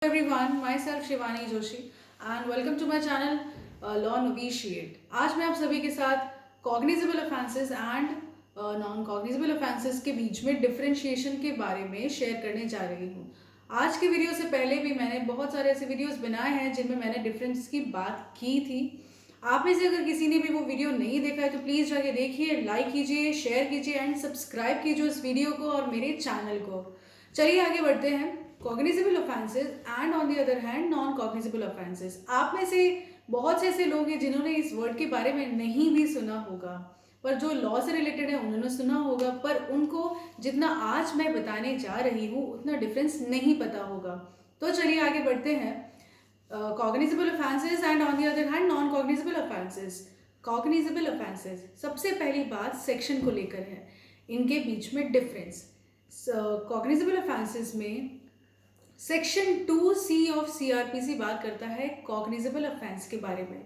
Everyone, myself Shivani Joshi and welcome to my channel Law Novitiate. आज मैं आप सभी के साथ cognizable offences and non cognizable offences के बीच में डिफरेंशिएशन के बारे में शेयर करने जा रही हूँ। आज के वीडियो से पहले भी मैंने बहुत सारे ऐसे वीडियोस बनाए हैं जिनमें मैंने डिफरेंस की बात की थी। आप में से अगर किसी ने भी वो वीडियो नहीं देखा है तो प्लीज़ जाके देखिए, लाइक कीजिए, शेयर कीजिए एंड सब्सक्राइब कीजिए इस वीडियो को और मेरे चैनल को। चलिए आगे बढ़ते हैं। Cognizable offences and on the other hand non cognizable offences. आप में से बहुत से ऐसे लोग हैं जिन्होंने इस वर्ड के बारे में नहीं भी सुना होगा, पर जो लॉ से रिलेटेड है उन्होंने सुना होगा, पर उनको जितना आज मैं बताने जा रही हूँ उतना डिफरेंस नहीं पता होगा। तो चलिए आगे बढ़ते हैं। Cognizable offences and on the other hand non cognizable offences. Cognizable offences, सबसे पहली बात सेक्शन को लेकर है, इनके बीच में डिफरेंस। कॉग्निजेबल ऑफेंसेस में सेक्शन 2C ऑफ CRPC बात करता है कॉग्निजेबल ऑफेंस के बारे में,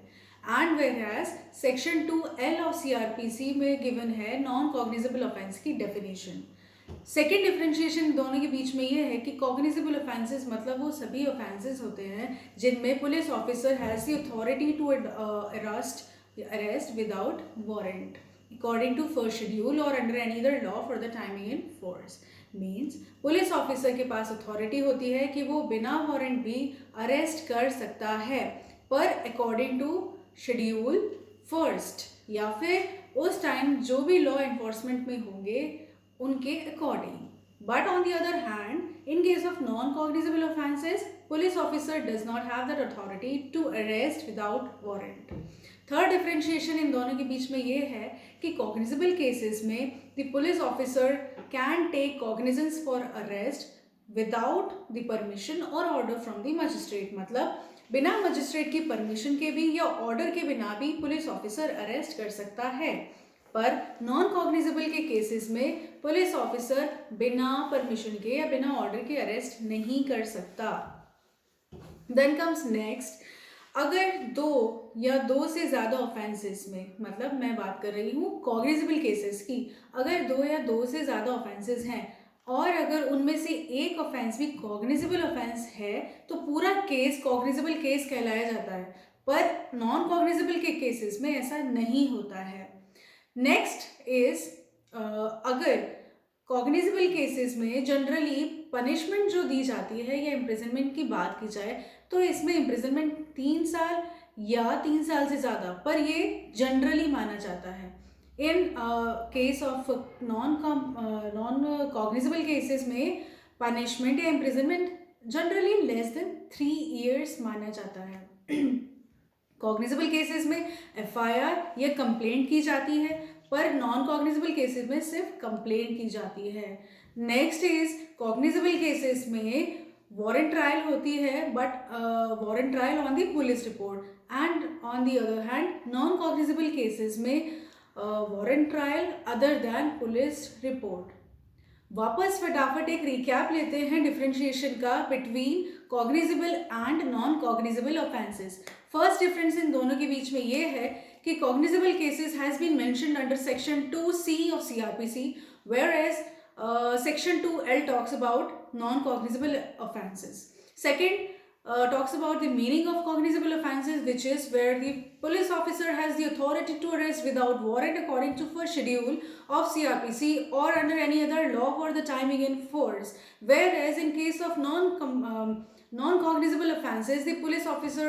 and whereas section 2L of CRPC में गिवन है नॉन कॉग्निजेबल ऑफेंस की डेफिनेशन। सेकेंड डिफरेंशिएशन दोनों के बीच में ये है कि कॉग्निजेबल ऑफेंसेस मतलब वो सभी ऑफेंसेस होते हैं जिनमें police officer has the authority to arrest without warrant according to first schedule or under any other law for the timing in force। Means police officer के पास अथॉरिटी होती है कि वो बिना वारंट भी अरेस्ट कर सकता है, पर अकॉर्डिंग टू शेड्यूल फर्स्ट या फिर उस टाइम जो भी लॉ एनफोर्समेंट में होंगे उनके according. But on the other hand, in case of non-cognizable offences, police officer does not have that authority to arrest without warrant। Third differentiation in दोनों के बीच में ये है कि कॉग्निजेबल केसेस में the police officer can take cognizance for arrest without the permission और order from the magistrate, मतलब बिना मजिस्ट्रेट की परमिशन के भी या ऑर्डर के बिना भी पुलिस ऑफिसर अरेस्ट कर सकता है। पर नॉन कॉग्निजेबल के केसेस में पुलिस ऑफिसर बिना परमिशन के या बिना ऑर्डर के अरेस्ट नहीं कर सकता। देन कम्स नेक्स्ट, अगर दो या दो से ज़्यादा ऑफेंसेस में, मतलब मैं बात कर रही हूँ कॉग्निजेबल केसेस की, अगर दो या दो से ज़्यादा ऑफेंसेस हैं और अगर उनमें से एक ऑफेंस भी कॉग्निजेबल ऑफेंस है तो पूरा केस कॉग्निजेबल केस कहलाया जाता है, पर नॉन कॉग्निजेबल के केसेस में ऐसा नहीं होता है। नेक्स्ट इज, अगर कॉग्निजेबल केसेस में जनरली पनिशमेंट जो दी जाती है या इम्प्रिजनमेंट की बात की जाए तो इसमें इम्प्रिजनमेंट 3 साल या 3 साल से ज़्यादा, पर ये जनरली माना जाता है। In case of non cognizable cases में पनिशमेंट या imprisonment generally less than 3 years माना जाता है। कॉग्निजेबल केसेस में FIR या कंप्लेंट की जाती है, पर नॉन कॉग्निजेबल केसेस में सिर्फ कंप्लेंट की जाती है। नेक्स्ट इज, कॉग्निजेबल केसेस में वारंट ट्रायल होती है, but warrant trial on the police report, and on the other hand non cognizable cases में warrant trial other than police report. वापस फटाफट एक रिकैप लेते हैं डिफरेंशिएशन का between cognizable and non cognizable offences. First difference in दोनों के बीच में ये है कि cognizable cases has been mentioned under section 2C of CRPC, whereas section 2L talks about non-cognizable offenses। Second, talks about the meaning of cognizable offenses, which is where the police officer has the authority to arrest without warrant according to first schedule of CRPC or under any other law for the timing in force, whereas in case of non-cognizable offenses, the police officer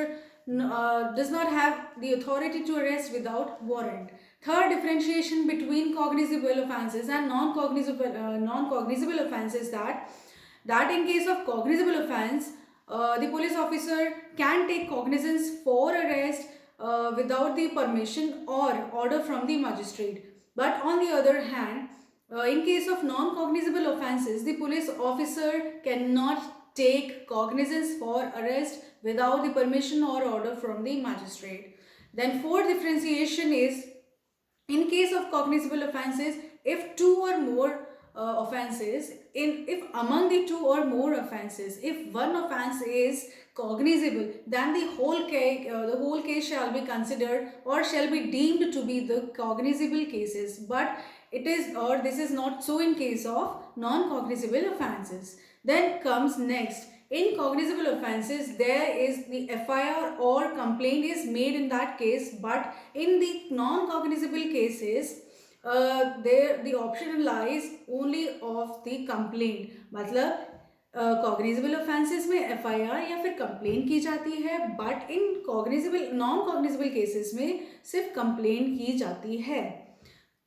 does not have the authority to arrest without warrant। Third differentiation between cognizable offenses and non-cognizable offenses, that in case of cognizable offense, the police officer can take cognizance for arrest without the permission or order from the magistrate. But on the other hand, in case of non-cognizable offenses, the police officer cannot take cognizance for arrest without the permission or order from the magistrate। Then fourth differentiation is, in case of cognizable offenses, if two or more offenses, if among the two or more offenses, if one offense is cognizable, then the whole case shall be considered or shall be deemed to be the cognizable cases, but it is, or this is not so in case of non-cognizable offenses। Then comes next, In cognizable offenses, there is the FIR or complaint is made in that case, but in the non-cognizable cases, there the option lies only of the complaint. मतलब cognizable offences में FIR या फिर complaint की जाती है, but in cognizable non cognizable cases में सिर्फ complaint की जाती है.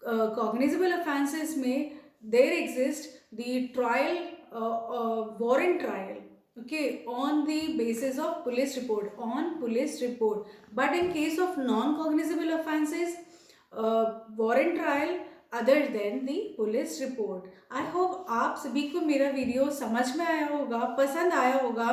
कॉग्निजेबल ऑफेंसेस में there exist the trial, warrant trial, okay, on the basis of police report, but in case of non cognizable offenses, warrant trial other than the police report. I hope आप सभी को मेरा video समझ में आया होगा, पसंद आया होगा,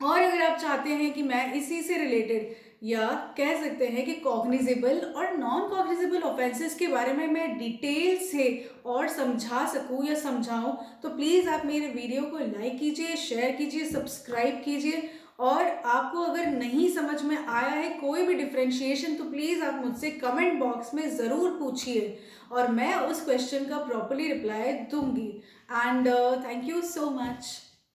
और अगर आप चाहते हैं कि मैं इसी से रिलेटेड या कह सकते हैं कि कॉग्निजेबल और नॉन कॉग्निजेबल ऑफेंसेस के बारे में मैं डिटेल से और समझा सकूं या समझाऊं, तो प्लीज़ आप मेरे वीडियो को लाइक कीजिए, शेयर कीजिए, सब्सक्राइब कीजिए. और आपको अगर नहीं समझ में आया है कोई भी डिफ्रेंशिएशन, तो प्लीज़ आप मुझसे कमेंट बॉक्स में ज़रूर पूछिए और मैं उस क्वेश्चन का प्रॉपरली रिप्लाई दूंगी. And thank you so much.